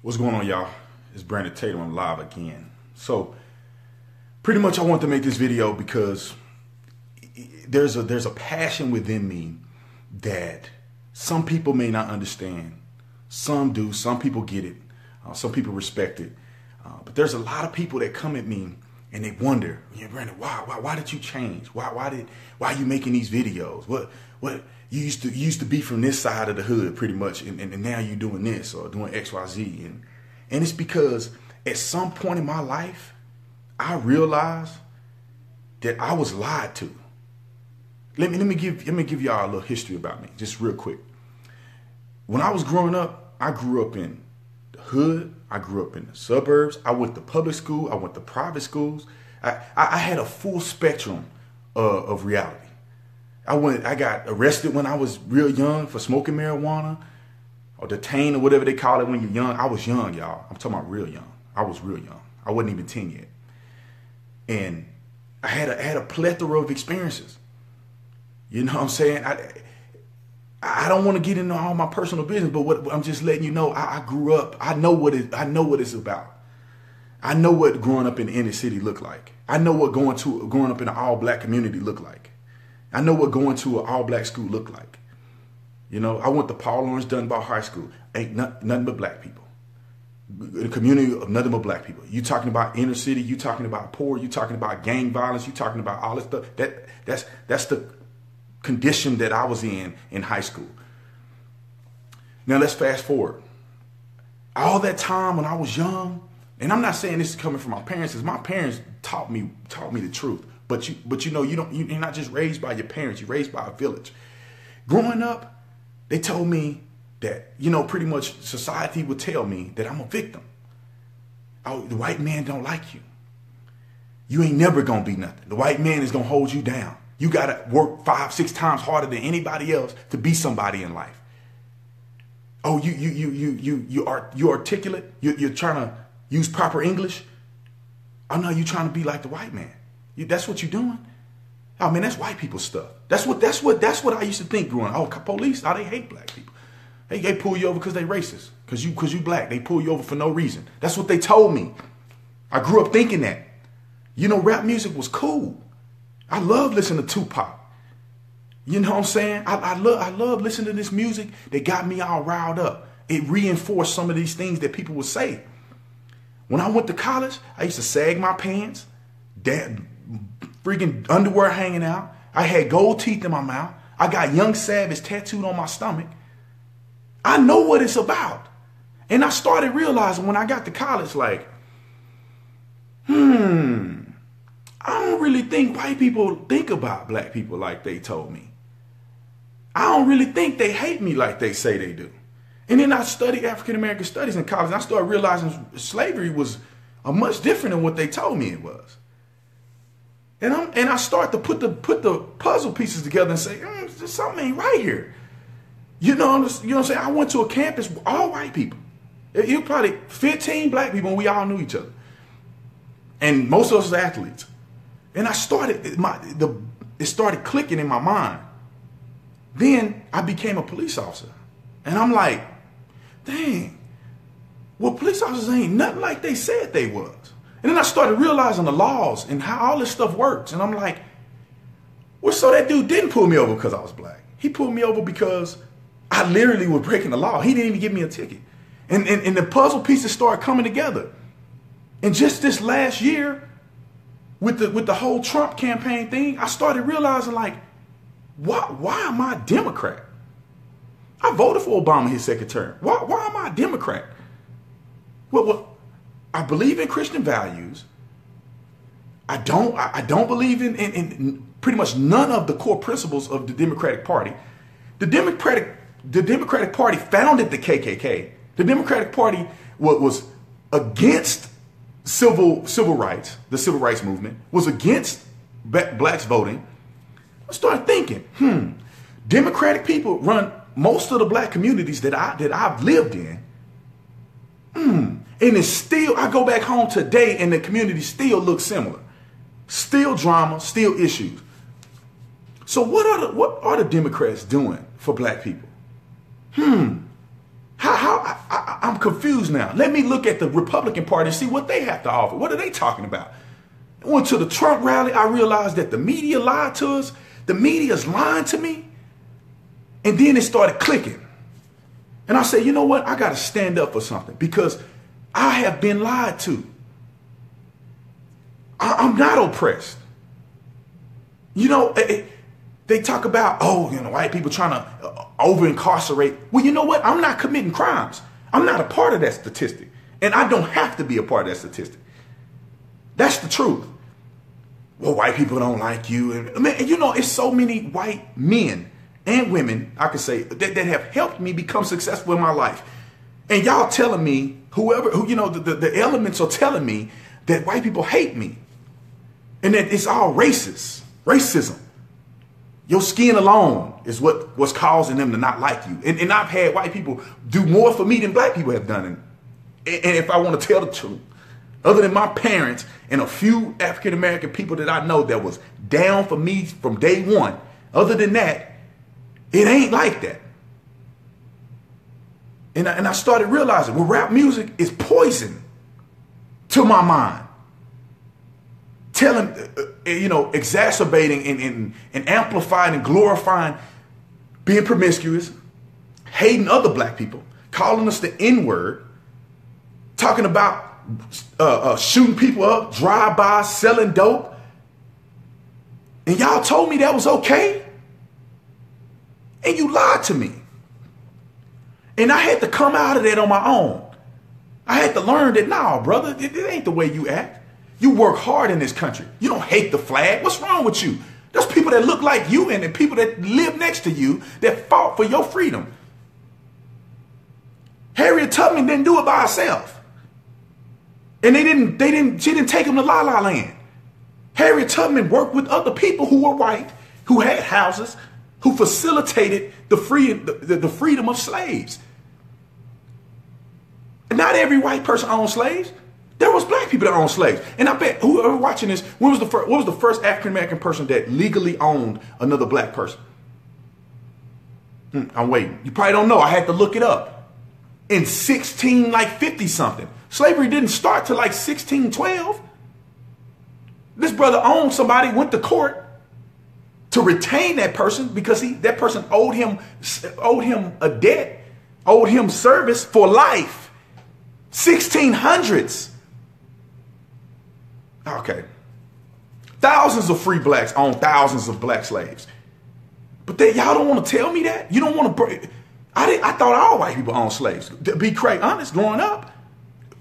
What's going on, y'all? It's Brandon Tatum. I'm live again. So, pretty much I want to make this video because there's a passion within me that some people may not understand. Some do. Some people get it. Some people respect it. But there's a lot of people that come at me and they wonder, yeah, Brandon, why did you change? Why are you making these videos? What you used to be from this side of the hood pretty much, and now you're doing this or doing XYZ. And it's because at some point in my life, I realized that I was lied to. Let me give y'all a little history about me, just real quick. When I was growing up, I grew up in the hood. I grew up in the suburbs. I went to public school. I went to private schools. I had a full spectrum of reality. I got arrested when I was real young for smoking marijuana, or detained, or whatever they call it when you're young. I was young, y'all. I'm talking about real young. I was real young. I wasn't even 10 yet. And I had a plethora of experiences. You know what I'm saying? I don't want to get into all my personal business, but I'm just letting you know, I grew up. I know what it's about. I know what growing up in the inner city looked like. I know what growing up in an all-black community looked like. I know what going to an all-black school looked like. You know, I went to Paul Laurence Dunbar High School. Ain't nothing but black people. A community of nothing but black people. You talking about inner city. You talking about poor. You talking about gang violence. You talking about all this stuff. That's the condition that I was in high school. Now let's fast forward. All that time when I was young, and I'm not saying this is coming from my parents, because my parents taught me the truth. But you know, you're not just raised by your parents, you're raised by a village. Growing up, they told me that, you know, pretty much society would tell me that I'm a victim. Oh, the white man don't like you. You ain't never gonna be nothing. The white man is gonna hold you down. You gotta work 5-6 times harder than anybody else to be somebody in life. Oh, you articulate. You're trying to use proper English. Oh no, you trying to be like the white man. That's what you're doing. Oh man, that's white people stuff. That's what I used to think growing up. Oh, police, they hate black people. They pull you over because they racist. Because you black. They pull you over for no reason. That's what they told me. I grew up thinking that. You know, rap music was cool. I love listening to Tupac. You know what I'm saying? I love listening to this music that got me all riled up. It reinforced some of these things that people would say. When I went to college, I used to sag my pants, freaking underwear hanging out. I had gold teeth in my mouth. I got Young Savage tattooed on my stomach. I know what it's about. And I started realizing when I got to college, like, I don't really think white people think about black people like they told me. I don't really think they hate me like they say they do. And then I studied African American studies in college, and I started realizing slavery was much different than what they told me it was. And I start to put the puzzle pieces together and say, something ain't right here. You know what I'm saying? I went to a campus with all white people. It was probably 15 black people, and we all knew each other. And most of us were athletes. And I started, it started clicking in my mind. Then I became a police officer. And I'm like, dang, well, police officers ain't nothing like they said they was. And then I started realizing the laws and how all this stuff works. And I'm like, well, so that dude didn't pull me over because I was black. He pulled me over because I literally was breaking the law. He didn't even give me a ticket. And the puzzle pieces started coming together. And just this last year, with the whole Trump campaign thing, I started realizing, like, why am I a Democrat? I voted for Obama his second term. Why am I a Democrat? Well, I believe in Christian values. I don't believe in pretty much none of the core principles of the Democratic Party. The Democratic Party founded the KKK. The Democratic Party was against civil rights. The civil rights movement was against blacks voting. I started thinking, Democratic people run most of the black communities that I've lived in. And it's still, I go back home today and the community still looks similar. Still drama, still issues. So what are the Democrats doing for black people? How I'm confused now. Let me look at the Republican Party and see what they have to offer. What are they talking about? I went to the Trump rally. I realized that the media lied to us. The media's lying to me. And then it started clicking. And I said, you know what? I got to stand up for something because I have been lied to. I'm not oppressed. You know, they talk about, oh, you know, white people trying to over incarcerate. Well, you know what? I'm not committing crimes. I'm not a part of that statistic. And I don't have to be a part of that statistic. That's the truth. Well, white people don't like you. And man, you know, it's so many white men and women, I could say, that have helped me become successful in my life. And y'all telling me, the elements are telling me that white people hate me. And that it's all racism. Your skin alone is what's causing them to not like you. And I've had white people do more for me than black people have done. And if I want to tell the truth, other than my parents and a few African-American people that I know that was down for me from day one, other than that, it ain't like that. And I started realizing, well, rap music is poison to my mind. Telling, exacerbating and amplifying and glorifying being promiscuous, hating other black people, calling us the N-word, talking about shooting people up, drive-by, selling dope. And y'all told me that was okay. And you lied to me. And I had to come out of that on my own. I had to learn that, nah, brother, it ain't the way you act. You work hard in this country. You don't hate the flag. What's wrong with you? There's people that look like you and the people that live next to you that fought for your freedom. Harriet Tubman didn't do it by herself. And she didn't take them to La La Land. Harriet Tubman worked with other people who were white, who had houses, who facilitated the freedom of slaves. And not every white person owned slaves. There was black people that owned slaves. And I bet whoever watching this, what was the first African-American person that legally owned another black person? I'm waiting. You probably don't know. I had to look it up. In 50 something. Slavery didn't start till like 1612. This brother owned somebody, went to court to retain that person because that person owed him a debt, owed him service for life. 1600s. Okay. Thousands of free blacks own thousands of black slaves. But y'all don't want to tell me that? You don't want to... I thought all white people owned slaves. To be quite honest, growing up.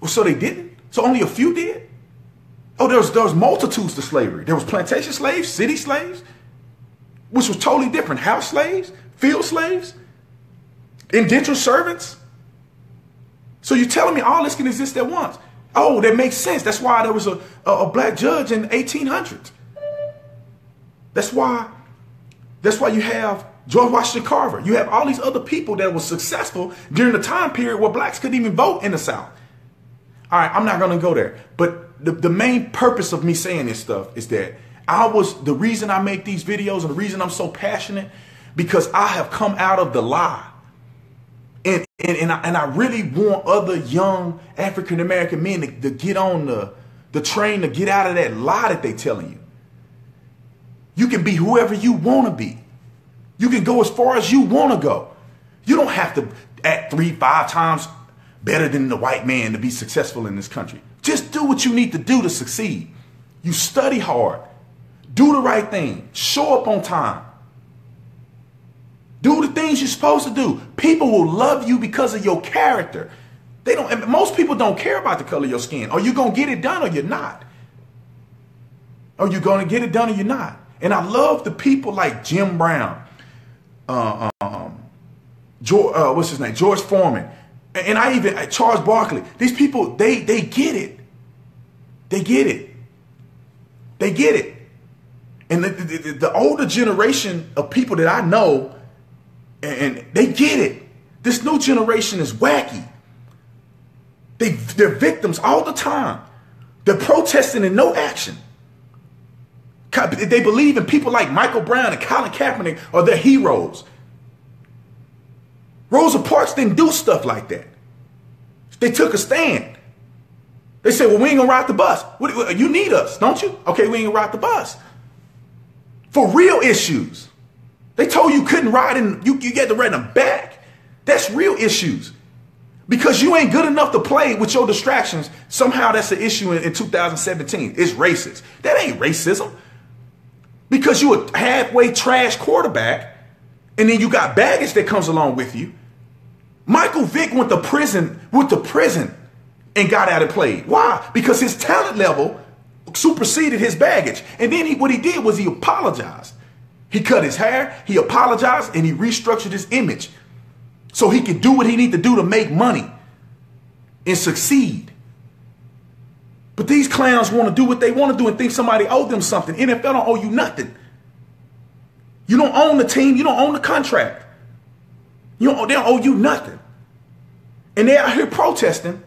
So they didn't? So only a few did? Oh, there was multitudes to slavery. There was plantation slaves, city slaves, which was totally different. House slaves, field slaves, indentured servants. So you're telling me all this can exist at once? Oh, that makes sense. That's why there was a black judge in the 1800s. That's why you have George Washington Carver. You have all these other people that were successful during the time period where blacks couldn't even vote in the South. All right, I'm not going to go there. But the main purpose of me saying this stuff is that the reason I make these videos and the reason I'm so passionate, because I have come out of the lie. And I really want other young African-American men to get on the train, to get out of that lie that they telling you. You can be whoever you want to be. You can go as far as you want to go. You don't have to act 3-5 times better than the white man to be successful in this country. Just do what you need to do to succeed. You study hard. Do the right thing. Show up on time. Do the things you're supposed to do. People will love you because of your character. Most people don't care about the color of your skin. Are you going to get it done or you're not? Are you going to get it done or you're not? And I love the people like Jim Brown, George Foreman, and I even Charles Barkley. These people, they get it. They get it. They get it. And the older generation of people that I know, and they get it. This new generation is wacky. They're victims all the time. They're protesting and no action. They believe in people like Michael Brown and Colin Kaepernick are their heroes. Rosa Parks didn't do stuff like that. They took a stand. They said, well, we ain't gonna ride the bus. You need us, don't you? Okay, we ain't gonna ride the bus. For real issues. They told you couldn't ride and you get to ride in the back. That's real issues. Because you ain't good enough to play with your distractions. Somehow that's an issue in 2017. It's racist. That ain't racism. Because you a halfway trash quarterback and then you got baggage that comes along with you. Michael Vick went to prison and got out and played. Why? Because his talent level superseded his baggage. And then what he did was he apologized. He cut his hair, he apologized, and he restructured his image so he could do what he needed to do to make money and succeed. But these clowns want to do what they want to do and think somebody owed them something. NFL don't owe you nothing. You don't own the team. You don't own the contract. They don't owe you nothing. And they're out here protesting,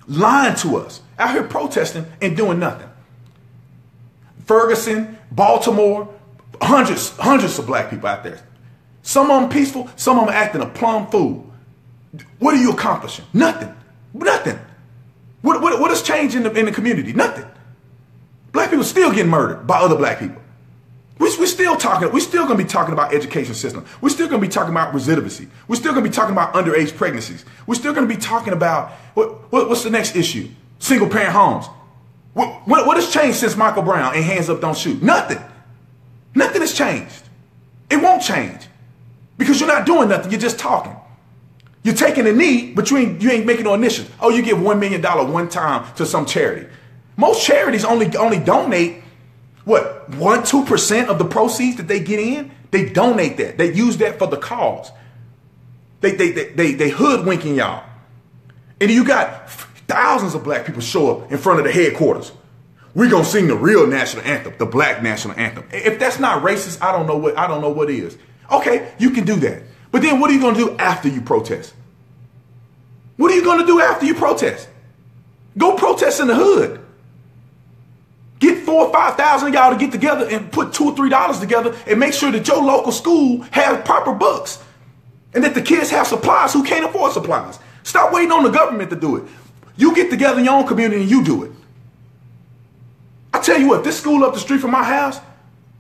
lying to us, out here protesting and doing nothing. Ferguson, Baltimore, hundreds of black people out there. Some of them peaceful, some of them acting a plumb fool. What are you accomplishing? Nothing. Nothing. What has changed in the community? Nothing. Black people still getting murdered by other black people. We're still going to be talking about education system. We're still going to be talking about residency. We're still going to be talking about underage pregnancies. We're still going to be talking about what's the next issue? Single parent homes. What has changed since Michael Brown and Hands Up Don't Shoot? Nothing. Nothing has changed. It won't change because you're not doing nothing. You're just talking. You're taking a knee, but you ain't making no initiative. Oh, you give $1 million one time to some charity. Most charities only donate what 1-2% of the proceeds that they get in. They donate that. They use that for the cause. They hoodwinking y'all, and you got thousands of black people show up in front of the headquarters. We're gonna sing the real national anthem, the black national anthem. If that's not racist, I don't know what is. Okay, you can do that. But then what are you gonna do after you protest? What are you gonna do after you protest? Go protest in the hood. Get 4,000 or 5,000 of y'all to get together and put $2 or $3 together and make sure that your local school has proper books and that the kids have supplies who can't afford supplies. Stop waiting on the government to do it. You get together in your own community and you do it. I tell you what, this school up the street from my house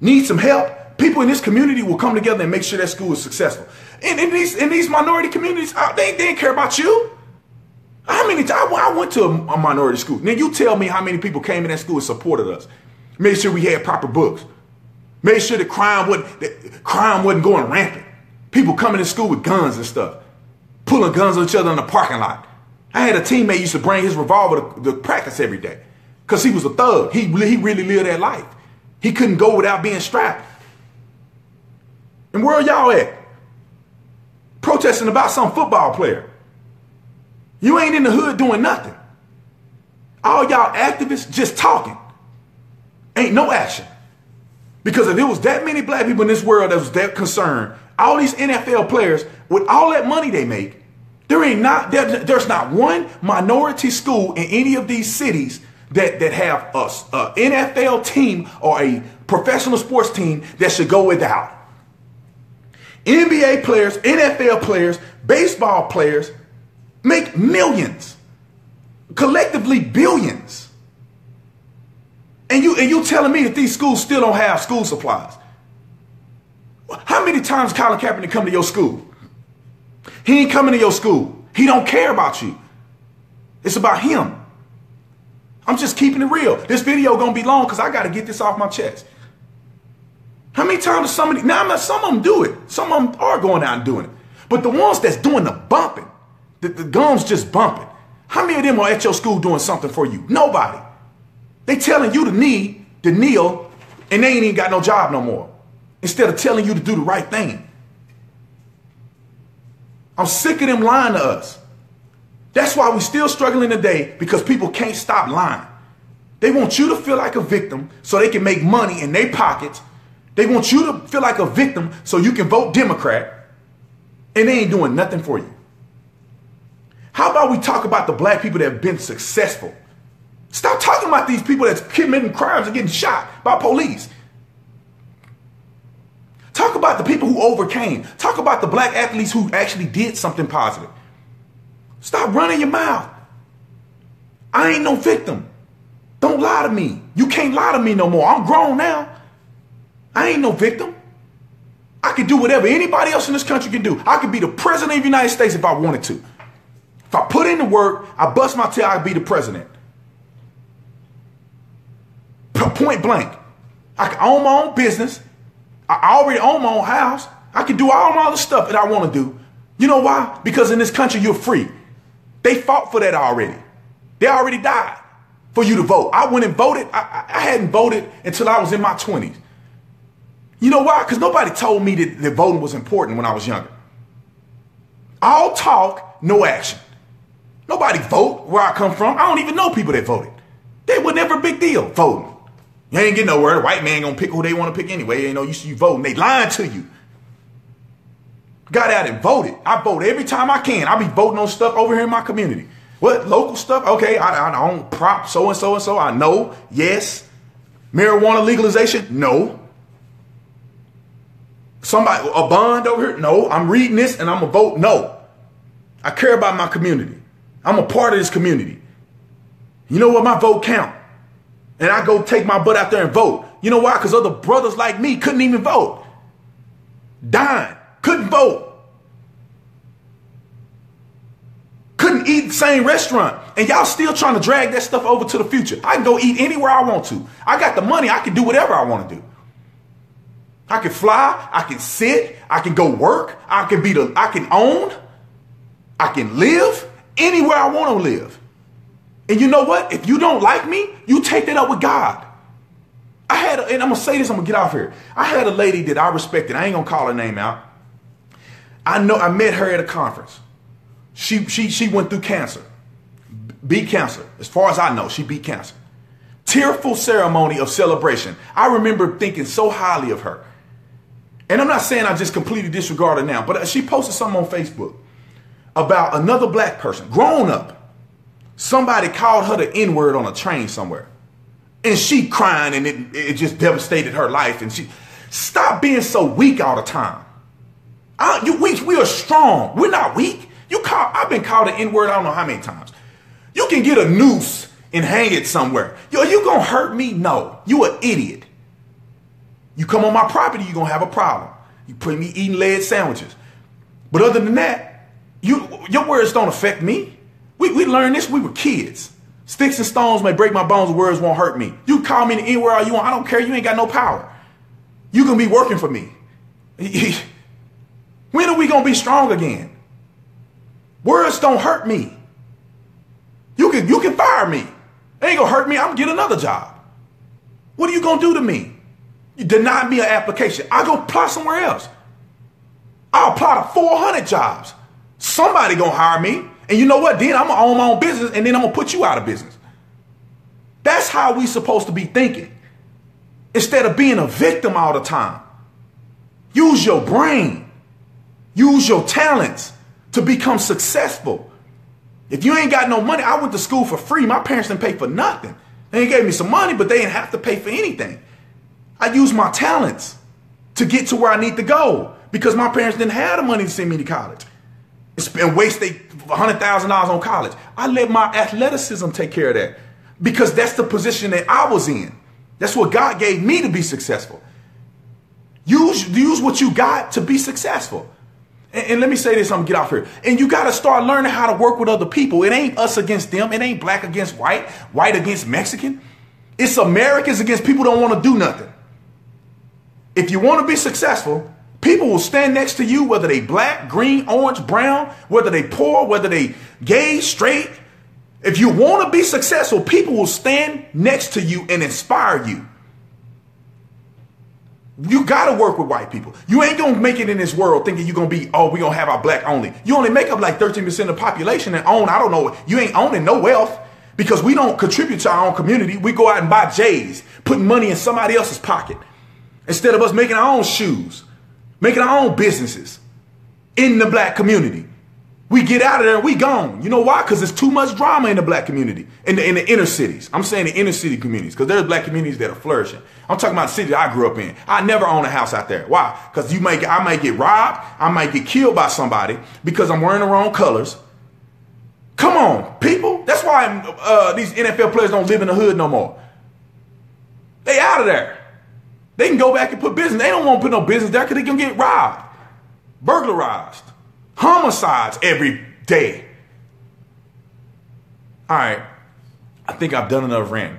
needs some help. People in this community will come together and make sure that school is successful. And in these minority communities, they didn't care about you. How many times I went to a minority school? Now you tell me how many people came in that school and supported us. Made sure we had proper books. Made sure that crime wasn't going rampant. People coming to school with guns and stuff. Pulling guns on each other in the parking lot. I had a teammate used to bring his revolver to practice every day. Because he was a thug. He really lived that life. He couldn't go without being strapped. And where are y'all at? Protesting about some football player. You ain't in the hood doing nothing. All y'all activists just talking. Ain't no action. Because if there was that many black people in this world that was that concerned, all these NFL players, with all that money they make, there's not one minority school in any of these cities that have a NFL team or a professional sports team that should go without. NBA players, NFL players, baseball players make millions, collectively billions. And you telling me that these schools still don't have school supplies? How many times Colin Kaepernick come to your school? He ain't coming to your school. He don't care about you. It's about him. I'm just keeping it real. This video gonna be long because I gotta get this off my chest. How many times some of them do it. Some of them are going out and doing it. But the ones that's doing the bumping, the gums just bumping, how many of them are at your school doing something for you? Nobody. They telling you to kneel, and they ain't even got no job no more. Instead of telling you to do the right thing. I'm sick of them lying to us. That's why we're still struggling today, because people can't stop lying. They want you to feel like a victim so they can make money in their pockets. They want you to feel like a victim so you can vote Democrat, and they ain't doing nothing for you. How about we talk about the black people that have been successful? Stop talking about these people that's committing crimes and getting shot by police. Talk about the people who overcame. Talk about the black athletes who actually did something positive. Stop running your mouth. I ain't no victim. Don't lie to me. You can't lie to me no more. I'm grown now. I ain't no victim. I could do whatever anybody else in this country can do. I could be the president of the United States if I wanted to. If I put in the work, I bust my tail, I could be the president. Point blank. I can own my own business. I already own my own house. I can do all my other stuff that I want to do. You know why? Because in this country, you're free. They fought for that already. They already died for you to vote. I went and voted. I hadn't voted until I was in my 20s. You know why? Because nobody told me that voting was important when I was younger. All talk, no action. Nobody vote where I come from. I don't even know people that voted. They were never a big deal voting. You ain't getting nowhere. The white man gonna pick who they want to pick anyway. You know, you voting. They lying to you. Got out and voted. I vote every time I can. I be voting on stuff over here in my community. What? Local stuff? Okay, I own prop so-and-so and so. I know. Yes. Marijuana legalization? No. Somebody, a bond over here? No. I'm reading this and I'm going to vote no. I care about my community. I'm a part of this community. You know what? My vote count. And I go take my butt out there and vote. You know why? Because other brothers like me couldn't even vote. Dying. Couldn't vote. Couldn't eat the same restaurant. And y'all still trying to drag that stuff over to the future. I can go eat anywhere I want to. I got the money. I can do whatever I want to do. I can fly. I can sit. I can go work. I can own. I can live anywhere I want to live. And you know what? If you don't like me, you take that up with God. And I'm going to say this, I'm going to get off here. I had a lady that I respected. I ain't going to call her name out. I met her at a conference. She went through cancer. Beat cancer. As far as I know, she beat cancer. Tearful ceremony of celebration. I remember thinking so highly of her. And I'm not saying I just completely disregard her now, but she posted something on Facebook about another black person, grown up. Somebody called her the N-word on a train somewhere. And she crying, and it just devastated her life. And she, stop being so weak all the time. We are strong. We're not weak. I've been called an N-word I don't know how many times. You can get a noose and hang it somewhere. Yo, you gonna hurt me? No. You an idiot. You come on my property, you gonna have a problem. You put me eating lead sandwiches. But other than that, your words don't affect me. We learned this when we were kids. Sticks and stones may break my bones, words won't hurt me. You call me the N-word all you want, I don't care, you ain't got no power. You gonna be working for me. When are we gonna be strong again? Words don't hurt me. You can fire me. It ain't gonna hurt me, I'm gonna get another job. What are you gonna do to me? You denied me an application. I'll go apply somewhere else. I'll apply to 400 jobs. Somebody gonna hire me. And you know what? Then I'm going to own my own business, and then I'm going to put you out of business. That's how we supposed to be thinking. Instead of being a victim all the time. Use your brain. Use your talents to become successful. If you ain't got no money, I went to school for free. My parents didn't pay for nothing. They gave me some money, but they didn't have to pay for anything. I used my talents to get to where I need to go because my parents didn't have the money to send me to college. And wasted $100,000 on college. I let my athleticism take care of that because that's the position that I was in. That's what God gave me to be successful. Use what you got to be successful. And let me say this, I'm gonna get off here. And you got to start learning how to work with other people. It ain't us against them. It ain't black against white, white against Mexican. It's Americans against people who don't want to do nothing. If you want to be successful, people will stand next to you, whether they black, green, orange, brown, whether they poor, whether they gay, straight. If you want to be successful, people will stand next to you and inspire you. You got to work with white people. You ain't going to make it in this world thinking you're going to be, oh, we're going to have our black only. You only make up like 13% of the population and own, I don't know, you ain't owning no wealth because we don't contribute to our own community. We go out and buy J's, putting money in somebody else's pocket instead of us making our own shoes. Making our own businesses in the black community. We get out of there, we gone. You know why? Because there's too much drama in the black community, in the inner cities. I'm saying the inner city communities, because there's black communities that are flourishing. I'm talking about the city I grew up in. I never own a house out there. Why? Because I might get robbed, I might get killed by somebody because I'm wearing the wrong colors. Come on, people. That's why why these NFL players don't live in the hood no more. They out of there. They can go back and put business. They don't want to put no business there because they can get robbed, burglarized, homicides every day. All right. I think I've done enough ranting.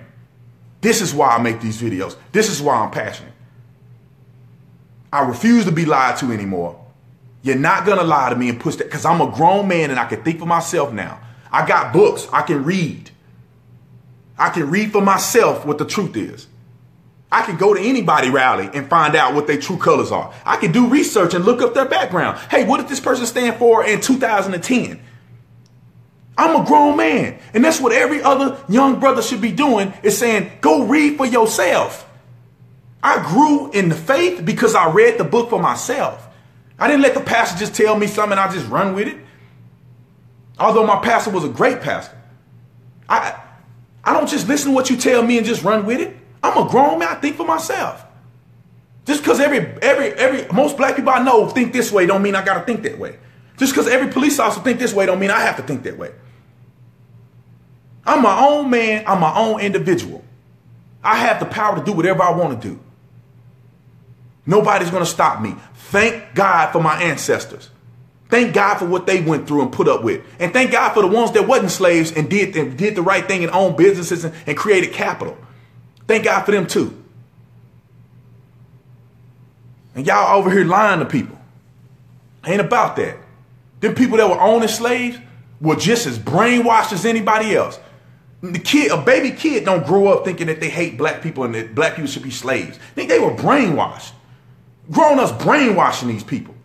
This is why I make these videos. This is why I'm passionate. I refuse to be lied to anymore. You're not going to lie to me and push that, because I'm a grown man and I can think for myself now. I got books I can read. I can read for myself what the truth is. I can go to anybody rally and find out what their true colors are. I can do research and look up their background. Hey, what did this person stand for in 2010? I'm a grown man. And that's what every other young brother should be doing, is saying, go read for yourself. I grew in the faith because I read the book for myself. I didn't let the pastor just tell me something and I just run with it. Although my pastor was a great pastor. I don't just listen to what you tell me and just run with it. I'm a grown man. I think for myself. Just because most black people I know think this way don't mean I got to think that way. Just because every police officer think this way don't mean I have to think that way. I'm my own man. I'm my own individual. I have the power to do whatever I want to do. Nobody's going to stop me. Thank God for my ancestors. Thank God for what they went through and put up with. And thank God for the ones that wasn't slaves and did the right thing and owned businesses and created capital. Thank God for them too. And y'all over here lying to people. Ain't about that. Them people that were owning slaves were just as brainwashed as anybody else. A baby kid don't grow up thinking that they hate black people and that black people should be slaves. They were brainwashed. Grown-ups brainwashing these people.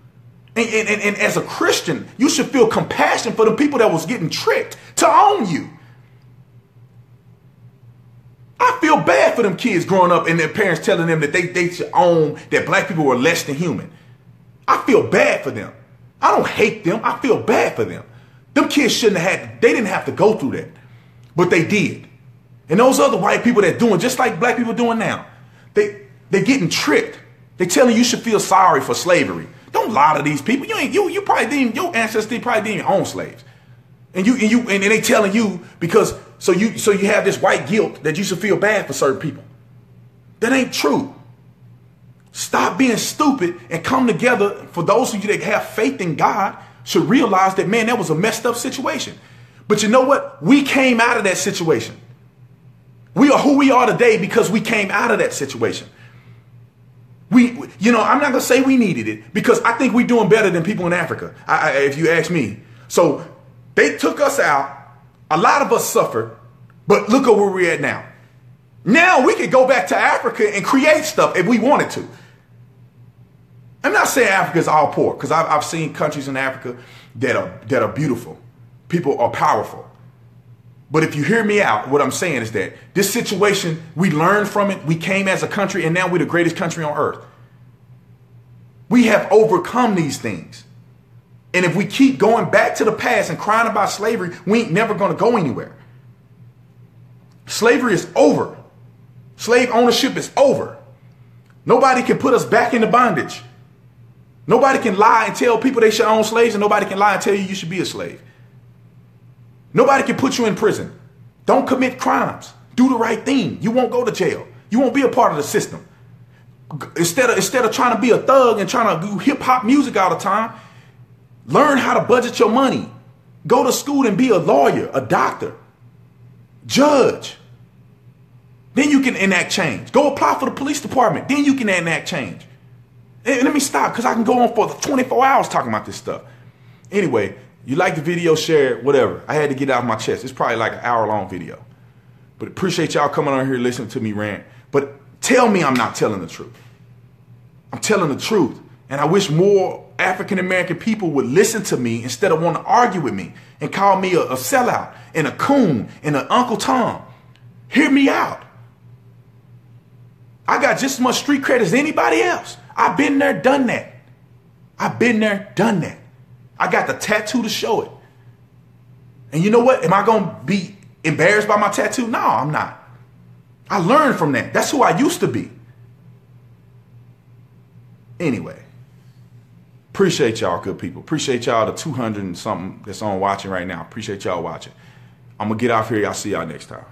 And as a Christian, you should feel compassion for the people that was getting tricked to own you. I feel bad for them kids growing up and their parents telling them that they should own, that black people were less than human. I feel bad for them. I don't hate them. I feel bad for them. Them kids they didn't have to go through that, but they did. And those other white people that doing just like black people doing now, they're getting tricked. They're telling you should feel sorry for slavery. Don't lie to these people. You probably didn't, your ancestors probably didn't even own slaves. And they telling you because so you have this white guilt that you should feel bad for certain people. That ain't true. Stop being stupid and come together. For those of you that have faith in God should realize that, man, that was a messed up situation. But you know what? We came out of that situation. We are who we are today because we came out of that situation. I'm not going to say we needed it because I think we're doing better than people in Africa, if you ask me. So they took us out. A lot of us suffered, but look at where we're at now. Now we could go back to Africa and create stuff if we wanted to. I'm not saying Africa is all poor because I've seen countries in Africa that are beautiful. People are powerful. But if you hear me out, what I'm saying is that this situation, we learned from it. We came as a country and now we're the greatest country on earth. We have overcome these things. And if we keep going back to the past and crying about slavery, we ain't never going to go anywhere. Slavery is over. Slave ownership is over. Nobody can put us back into bondage. Nobody can lie and tell people they should own slaves, and nobody can lie and tell you should be a slave. Nobody can put you in prison. Don't commit crimes. Do the right thing. You won't go to jail. You won't be a part of the system. Instead of trying to be a thug and trying to do hip hop music all the time, learn how to budget your money. Go to school and be a lawyer, a doctor, judge. Then you can enact change. Go apply for the police department. Then you can enact change. And let me stop because I can go on for 24 hours talking about this stuff. Anyway, you like the video, share it, whatever. I had to get it out of my chest. It's probably like an hour-long video. But appreciate y'all coming on here listening to me rant. But tell me I'm not telling the truth. I'm telling the truth. And I wish more African-American people would listen to me instead of wanting to argue with me and call me a sellout and a coon and an Uncle Tom. Hear me out. I got just as much street cred as anybody else. I've been there, done that. I've been there, done that. I got the tattoo to show it. And you know what? Am I going to be embarrassed by my tattoo? No, I'm not. I learned from that. That's who I used to be. Anyway, appreciate y'all, good people. Appreciate y'all, the 200 and something that's on watching right now. Appreciate y'all watching. I'm going to get off here. I'll see y'all next time.